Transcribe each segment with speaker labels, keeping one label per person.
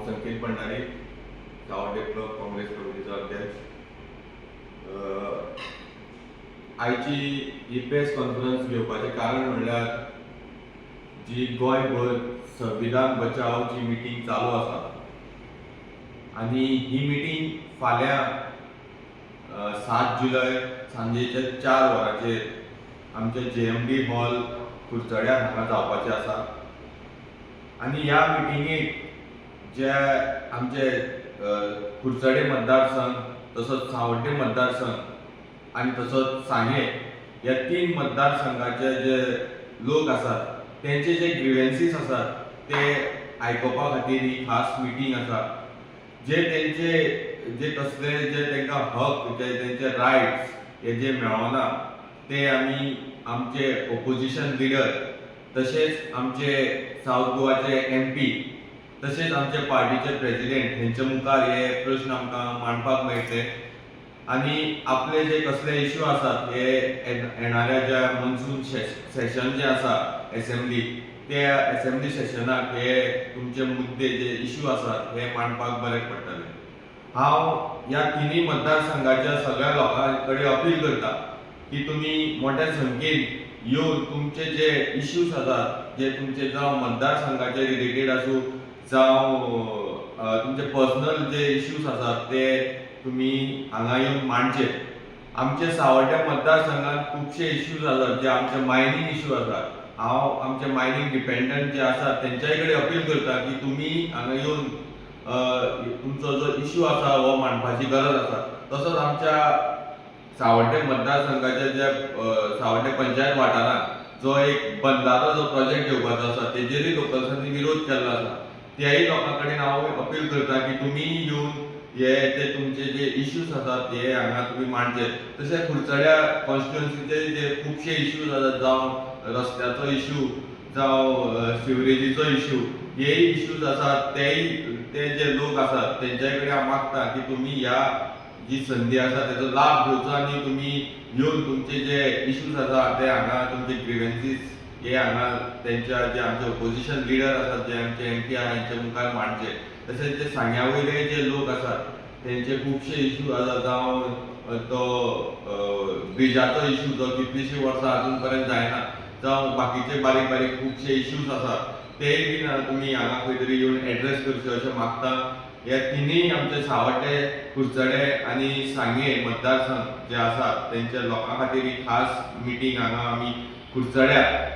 Speaker 1: संकेत भंडारी, सावड्डे block Congress कमिटीचो अध्यक्ष. आयची ही press conference घेवपाचें कारण म्हणल्यार जी गोंयभर संविधान बचावची मिटींग चालू आसा आनी ही मिटींग फाल्यां 7 जुलय सांजेच्या 4 वरांचेर आमच्या JMD हॉल कुडचड्यार हांगा जावपाचें आसा. आनी ह्या मिटिंगेक जे आमचे कुडचडे मतदारसंघ तसोच सावड्डे मतदारसंघ आनी तसोच सांगे ह्या 3 मतदारसंघाचे जे लोक आसात तेंचे जे ग्रिवेन्सीस आसात ते आयकोपा खातीर ही खास मिटींग आसा. जे तेंचे जे कसले जे तांकां हक जे तेंचे रायट्स हे जे मेळना ते आमी आमचे ओपोजिशन लिडर तशेंच आमचे सावथ गोवाचे MP तशेंच आमचे पार्टीचे प्रेसिडेंट हेंचे मुखार हे प्रश्न आमकां मांडपाक मेळटले. आनी आपले जे कसले इश्यू आसात हे येणाऱ्या ज्या मॉन्सून सेशन जे आसा असेंब्ली त्या असेंब्ली सेशनाक हे तुमचे मुद्दे जे इश्यू आसात हे मांडपाक बरें पडटले. हांव ह्या तिनूय मतदारसंघाच्या सगळ्या लोकां कडेन अपील करता की तुमी मोठ्या संख्येन येवन तुमचे जे इश्यूज आसात जे तुमचे जावं मतदारसंघाचे रिलेटेड आसूं जावं तुमचे पर्सनल जे इश्यूज आसात ते तुमी हांगा येवन मांडचे. आमचे सावड्ड्या मतदारसंघात खुबशे इश्यूज आसात जे आमचे मायनींग इश्यू आसात. हांव आमचे मायनींग डिपेंडंट जे आसात तेंच्याय कडेन अपील करता की तुमी हांगा येवन तुमचो जो इश्यू आसा हो मांडपाची गरज आसा. तसोच आमच्या सावड्डे मतदारसंघाच्या जे सावड्डे पंचायत वाठारांत जो एक बंदारो जो प्रोजेक्ट घेवपाचो आसा तेजेरूय लोकल्सांनी विरोध केल्लो आसा. त्याय लोकां कडेन हांव अपील करता की तुमी येवन हे ते तुमचे जे इश्यूज आसात ते हांगा तुमी मांडचे. तशेंच कुडचड्या कॉन्स्टिट्युएन्सीचे जे खुबशे इश्यूज आसात जावं रस्त्याचो इश्यू जावं सिवरेजीचो इश्यू हे इश्यूज आसात ते जे लोक आसात तेंच्याय कडेन हांव मागता की तुमी ह्या जी संधी आसा तेजो लाभ घेवचो आनी तुमी येवन तुमचे जे इश्यूज आसा ते हांगा तुमचे ग्रिवेन्सीस हे हांगा तेंच्या जे आमचे ओपोजिशन लिडर आसात जे आमचे MP हेंचे मुखार मांडचे. तशेंच जे सांग्या वयले जे लोक आसात तेंचे खुबशे इश्यू आसा जावं तो ब्रिजाचो इश्यू जो कितलीशीं वर्सां अजून पर्यंत जायना जावं बाकीचे बारीक बारीक खुबशे इश्यूज आसात तेय बीन तुमी हांगा खंय तरी येवन एड्रेस करचे अशें मागता. ह्या तिनूय आमचे सावड्डे कुडचडे आनी सांगे मतदारसंघ जे आसात तेंच्या लोकां खातीर ही खास मिटींग हांगा आमी कुडचड्यार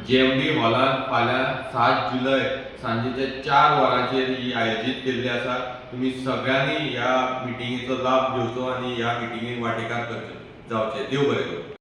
Speaker 1: JMD हॉलांत फाल्यां 7 जुलय सांजेच्या 4 वरांचेर ही आयोजीत केल्ली आसा. तुमी सगळ्यांनी ह्या मिटिंगेचो लाभ घेवचो आनी ह्या मिटिंगेक वांटेकार जावचे. देव बरें करूं.